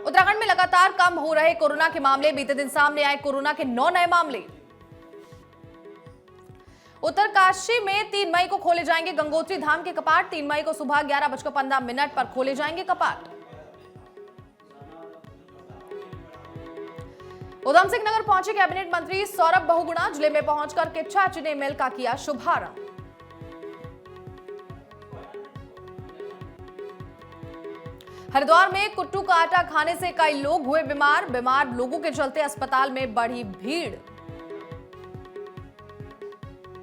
उत्तराखंड में लगातार कम हो रहे कोरोना के मामले। बीते दिन सामने आए कोरोना के 9 नए मामले। उत्तरकाशी में 3 मई को खोले जाएंगे गंगोत्री धाम के कपाट। 3 मई को सुबह 11:15 पर खोले जाएंगे कपाट। उधम सिंह नगर पहुंचे कैबिनेट मंत्री सौरभ बहुगुणा। जिले में पहुंचकर किच्छा चीनी मिल का किया शुभारंभ। हरिद्वार में कुट्टू का आटा खाने से कई लोग हुए बीमार। बीमार लोगों के चलते अस्पताल में बढ़ी भीड़।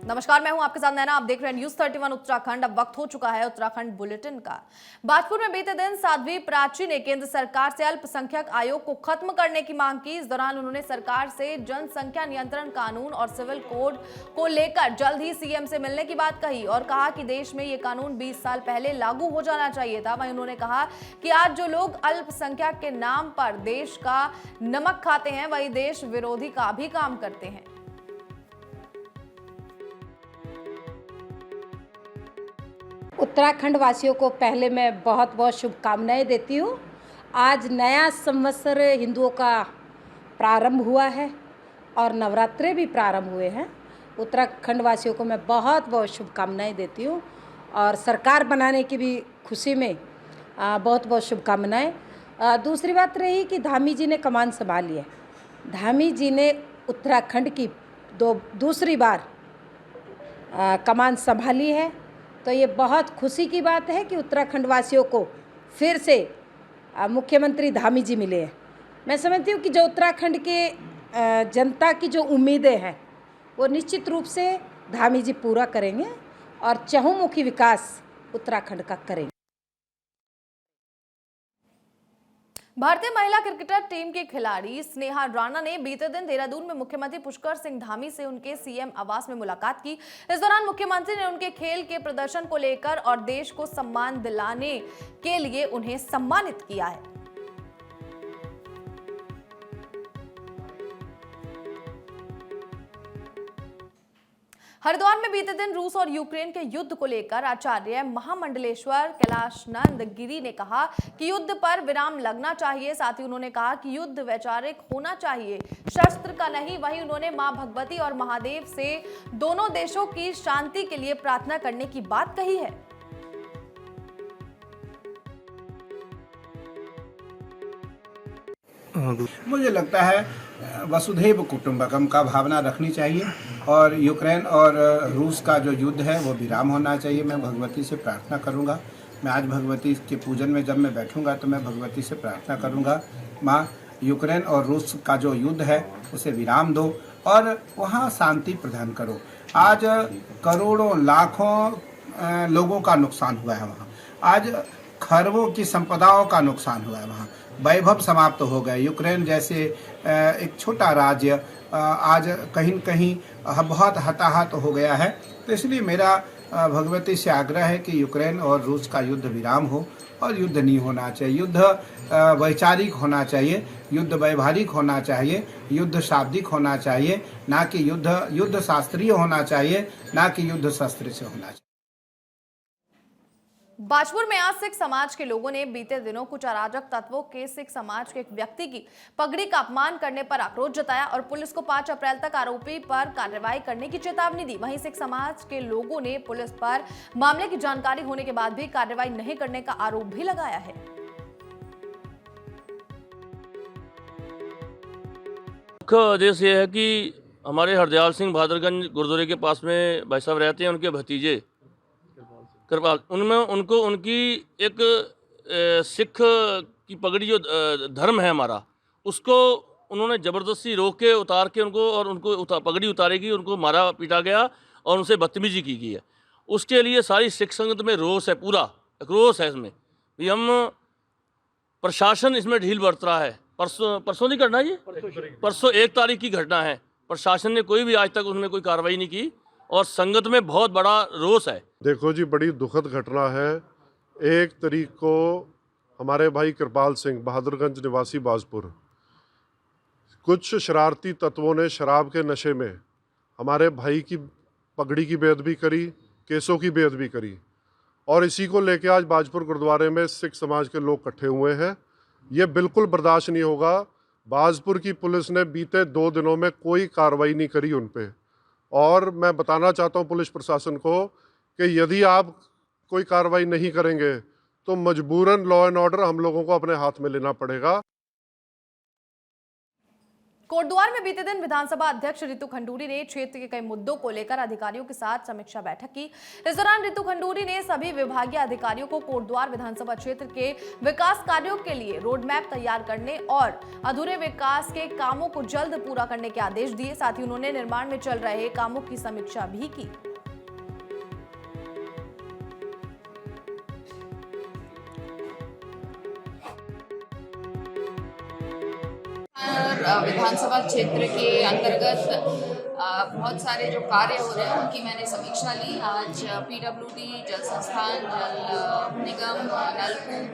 नमस्कार, मैं हूं आपके साथ नैना। आप देख रहे हैं न्यूज 31 उत्तराखंड। अब वक्त हो चुका है उत्तराखंड बुलेटिन का। बाजपुर में बीते दिन साध्वी प्राची ने केंद्र सरकार से अल्पसंख्यक आयोग को खत्म करने की मांग की। इस दौरान उन्होंने सरकार से जनसंख्या नियंत्रण कानून और सिविल कोड को लेकर जल्द ही सीएम से मिलने की बात कही और कहा कि देश में ये कानून 20 साल पहले लागू हो जाना चाहिए था। वहीं उन्होंने कहा कि आज जो लोग अल्पसंख्यक के नाम पर देश का नमक खाते हैं, वही देश विरोधी का भी काम करते हैं। उत्तराखंड वासियों को पहले मैं बहुत बहुत शुभकामनाएं देती हूँ। आज नया संवत्सर हिंदुओं का प्रारंभ हुआ है और नवरात्रे भी प्रारंभ हुए हैं। उत्तराखंड वासियों को मैं बहुत बहुत शुभकामनाएं देती हूँ और सरकार बनाने की भी खुशी में बहुत बहुत शुभकामनाएं। दूसरी बात रही कि धामी जी ने कमान संभाली है। धामी जी ने उत्तराखंड की दूसरी बार कमान संभाली है, तो ये बहुत खुशी की बात है कि उत्तराखंड वासियों को फिर से मुख्यमंत्री धामी जी मिले हैं। मैं समझती हूँ कि जो उत्तराखंड के जनता की जो उम्मीदें हैं वो निश्चित रूप से धामी जी पूरा करेंगे और चहुमुखी विकास उत्तराखंड का करेंगे। भारतीय महिला क्रिकेटर टीम के खिलाड़ी स्नेहा राणा ने बीते दिन देहरादून में मुख्यमंत्री पुष्कर सिंह धामी से उनके सीएम आवास में मुलाकात की। इस दौरान मुख्यमंत्री ने उनके खेल के प्रदर्शन को लेकर और देश को सम्मान दिलाने के लिए उन्हें सम्मानित किया है। हरिद्वार में बीते दिन रूस और यूक्रेन के युद्ध को लेकर आचार्य महामंडलेश्वर कैलाशनंद गिरी ने कहा कि युद्ध पर विराम लगना चाहिए। साथ ही उन्होंने कहा कि युद्ध वैचारिक होना चाहिए, शस्त्र का नहीं। वहीं उन्होंने मां भगवती और महादेव से दोनों देशों की शांति के लिए प्रार्थना करने की बात कही है। मुझे लगता है वसुधैव कुटुंबकम का भावना रखनी चाहिए और यूक्रेन और रूस का जो युद्ध है वो विराम होना चाहिए। मैं भगवती से प्रार्थना करूंगा। मैं आज भगवती के पूजन में जब मैं बैठूंगा तो मैं भगवती से प्रार्थना करूंगा, माँ यूक्रेन और रूस का जो युद्ध है उसे विराम दो और वहाँ शांति प्रदान करो। आज करोड़ों लाखों लोगों का नुकसान हुआ है वहाँ। आज खरबों की संपदाओं का नुकसान हुआ है वहाँ। वैभव समाप्त हो गए। यूक्रेन जैसे एक छोटा राज्य आज कहीं न कहीं बहुत हताहत हो गया है। तो इसलिए मेरा भगवती से आग्रह है कि यूक्रेन और रूस का युद्ध विराम हो और युद्ध नहीं होना चाहिए। युद्ध वैचारिक होना चाहिए, युद्ध वैवाहिक होना चाहिए, युद्ध शाब्दिक होना चाहिए, ना कि युद्ध शास्त्रीय होना चाहिए, ना कि युद्ध शस्त्र से होना चाहिए। बाजपुर में आज सिख समाज के लोगों ने बीते दिनों कुछ अराजक तत्वों के सिख समाज के एक व्यक्ति की पगड़ी का अपमान करने पर आक्रोश जताया और पुलिस को 5 अप्रैल तक आरोपी पर कार्रवाई करने की चेतावनी दी। वहीं सिख समाज के लोगों ने पुलिस पर मामले की जानकारी होने के बाद भी कार्रवाई नहीं करने का आरोप भी लगाया है। मुख्य उद्देश्य ये है कि हमारे हरदयाल सिंह बहादुरगंज गुरुद्वारे के पास में भाई साहब रहते हैं, उनके भतीजे कृपाल, उनमें उनको उनकी एक सिख की पगड़ी जो धर्म है हमारा, उसको उन्होंने ज़बरदस्ती रोक के उतार के उनको पगड़ी उतारेगी, उनको मारा पीटा गया और उनसे बदतमीजी की गई है। उसके लिए सारी सिख संगत में रोष है, पूरा रोष है इसमें भी। हम प्रशासन इसमें ढील बरत रहा है। परसों की घटना, ये परसों 1 तारीख की घटना है। प्रशासन ने कोई भी आज तक उसमें कोई कार्रवाई नहीं की और संगत में बहुत बड़ा रोष है। देखो जी, बड़ी दुखद घटना है। 1 तारीख को हमारे भाई कृपाल सिंह बहादुरगंज निवासी बाजपुर, कुछ शरारती तत्वों ने शराब के नशे में हमारे भाई की पगड़ी की बेअदबी करी, केसों की बेअदबी करी और इसी को लेके आज बाजपुर गुरुद्वारे में सिख समाज के लोग इकट्ठे हुए हैं ये बिल्कुल बर्दाश्त नहीं होगा। बाजपुर की पुलिस ने बीते 2 दिनों में कोई कार्रवाई नहीं करी उन पे, और मैं बताना चाहता हूँ पुलिस प्रशासन को कि यदि आप कोई कार्रवाई नहीं करेंगे तो मजबूरन लॉ एंड ऑर्डर हम लोगों को अपने हाथ में लेना पड़ेगा। कोटद्वार में बीते दिन विधानसभा अध्यक्ष रितु खंडूरी ने क्षेत्र के कई मुद्दों को लेकर अधिकारियों के साथ समीक्षा बैठक की। इस दौरान रितु खंडूरी ने सभी विभागीय अधिकारियों को कोटद्वार विधानसभा क्षेत्र के विकास कार्यों के लिए रोड मैप तैयार करने और अधूरे विकास के कामों को जल्द पूरा करने के आदेश दिए। साथ ही उन्होंने निर्माण में चल रहे कामों की समीक्षा भी की। विधानसभा क्षेत्र के अंतर्गत बहुत सारे जो कार्य हो रहे हैं उनकी मैंने समीक्षा ली। आज PWD, जल संस्थान, जल निगम, नलकूप,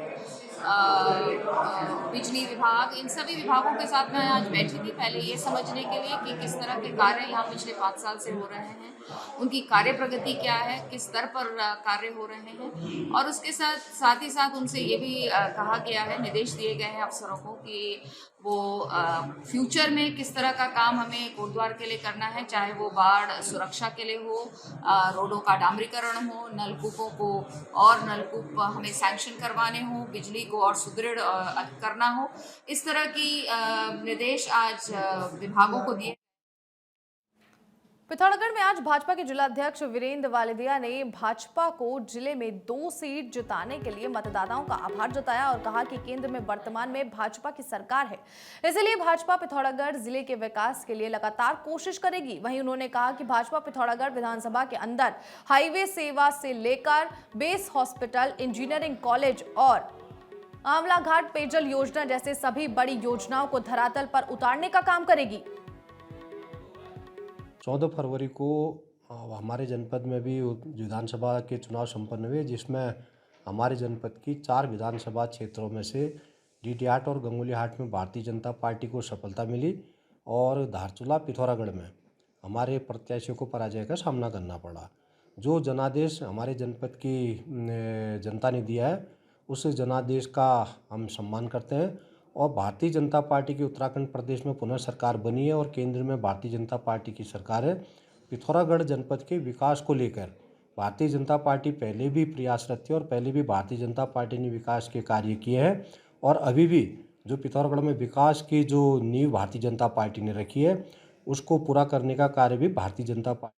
बिजली विभाग, इन सभी विभागों के साथ मैं आज बैठी थी, पहले ये समझने के लिए कि किस तरह के कार्य यहाँ पिछले 5 साल से हो रहे हैं, उनकी कार्य प्रगति क्या है, किस स्तर पर कार्य हो रहे हैं, और उसके साथ ही साथ उनसे ये भी कहा गया है, निर्देश दिए गए हैं अफसरों को कि वो फ्यूचर में किस तरह का काम हमें कोटद्वार के लिए करना है, चाहे वो बाढ़ सुरक्षा के लिए हो, रोडों का डामरीकरण हो, नलकूपों को और नलकूप हमें सैंक्शन करवाने हो, बिजली को और सुदृढ़ करना हो, इस तरह की निर्देश आज विभागों को दिए। पिथौरागढ़ में आज भाजपा के जिलाध्यक्ष वीरेंद्र वालिदिया ने भाजपा को जिले में 2 सीट जिताने के लिए मतदाताओं का आभार जताया और कहा कि केंद्र में वर्तमान में भाजपा की सरकार है, इसलिए भाजपा पिथौरागढ़ जिले के विकास के लिए लगातार कोशिश करेगी। वहीं उन्होंने कहा कि भाजपा पिथौरागढ़ विधानसभा के अंदर हाईवे सेवा से लेकर बेस हॉस्पिटल, इंजीनियरिंग कॉलेज और आंवला घाट पेयजल योजना जैसे सभी बड़ी योजनाओं को धरातल पर उतारने का काम करेगी। 14 फरवरी को हमारे जनपद में भी विधानसभा के चुनाव संपन्न हुए, जिसमें हमारे जनपद की 4 विधानसभा क्षेत्रों में से डीडीहाट और गंगोलीहाट में भारतीय जनता पार्टी को सफलता मिली और धारचूला, पिथौरागढ़ में हमारे प्रत्याशियों को पराजय का सामना करना पड़ा। जो जनादेश हमारे जनपद की जनता ने दिया है, उस जनादेश का हम सम्मान करते हैं और भारतीय जनता पार्टी की उत्तराखंड प्रदेश में पुनः सरकार बनी है और केंद्र में भारतीय जनता पार्टी की सरकार है। पिथौरागढ़ जनपद के विकास को लेकर भारतीय जनता पार्टी पहले भी प्रयासरत थी और पहले भी भारतीय जनता पार्टी ने विकास के कार्य किए हैं और अभी भी जो पिथौरागढ़ में विकास की जो नींव भारतीय जनता पार्टी ने रखी है, उसको पूरा करने का कार्य भी भारतीय जनता पार्टी।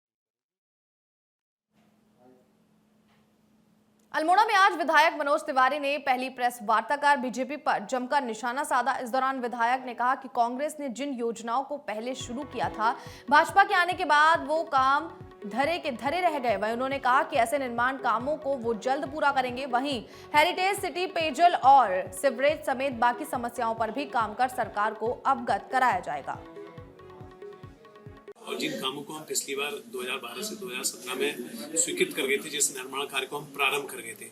अल्मोड़ा में आज विधायक मनोज तिवारी ने पहली प्रेस वार्ता कर बीजेपी पर जमकर निशाना साधा। इस दौरान विधायक ने कहा कि कांग्रेस ने जिन योजनाओं को पहले शुरू किया था, भाजपा के आने के बाद वो काम धरे के धरे रह गए। वहीं उन्होंने कहा कि ऐसे निर्माण कामों को वो जल्द पूरा करेंगे। वहीं हेरिटेज सिटी, पेयजल और सीवरेज समेत बाकी समस्याओं पर भी काम कर सरकार को अवगत कराया जाएगा। और जिन कामों को हम पिछली बार 2012 से 2017 में स्वीकृत कर गए थे, जिस निर्माण कार्य को हम प्रारंभ कर गए थे,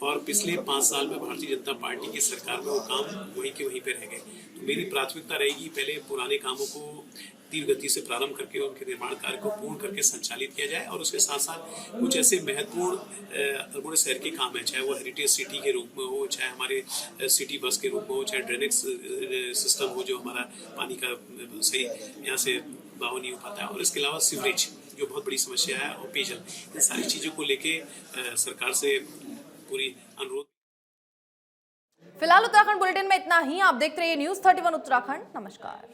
और पिछले 5 साल में भारतीय जनता पार्टी की सरकार में वो काम वहीं के वहीं पे रह गए। तो मेरी प्राथमिकता रहेगी पहले पुराने कामों को तीव्र गति से प्रारंभ करके उनके निर्माण कार्य को पूर्ण करके संचालित किया जाए, और उसके साथ साथ कुछ ऐसे महत्वपूर्ण अल्मोड़ा शहर के काम है, चाहे वो हेरिटेज सिटी के रूप में हो, चाहे हमारे सिटी बस के रूप में हो, चाहे ड्रेनेज सिस्टम हो, जो हमारा पानी का सही यहाँ से बहाव नहीं हो पाता है, और इसके अलावा सीवरेज जो बहुत बड़ी समस्या है, और पेयजल, इन सारी चीज़ों को लेके सरकार से पूरी अनुरोध। फिलहाल उत्तराखंड बुलेटिन में इतना ही। आप देखते रहिए न्यूज़ 31 उत्तराखंड। नमस्कार।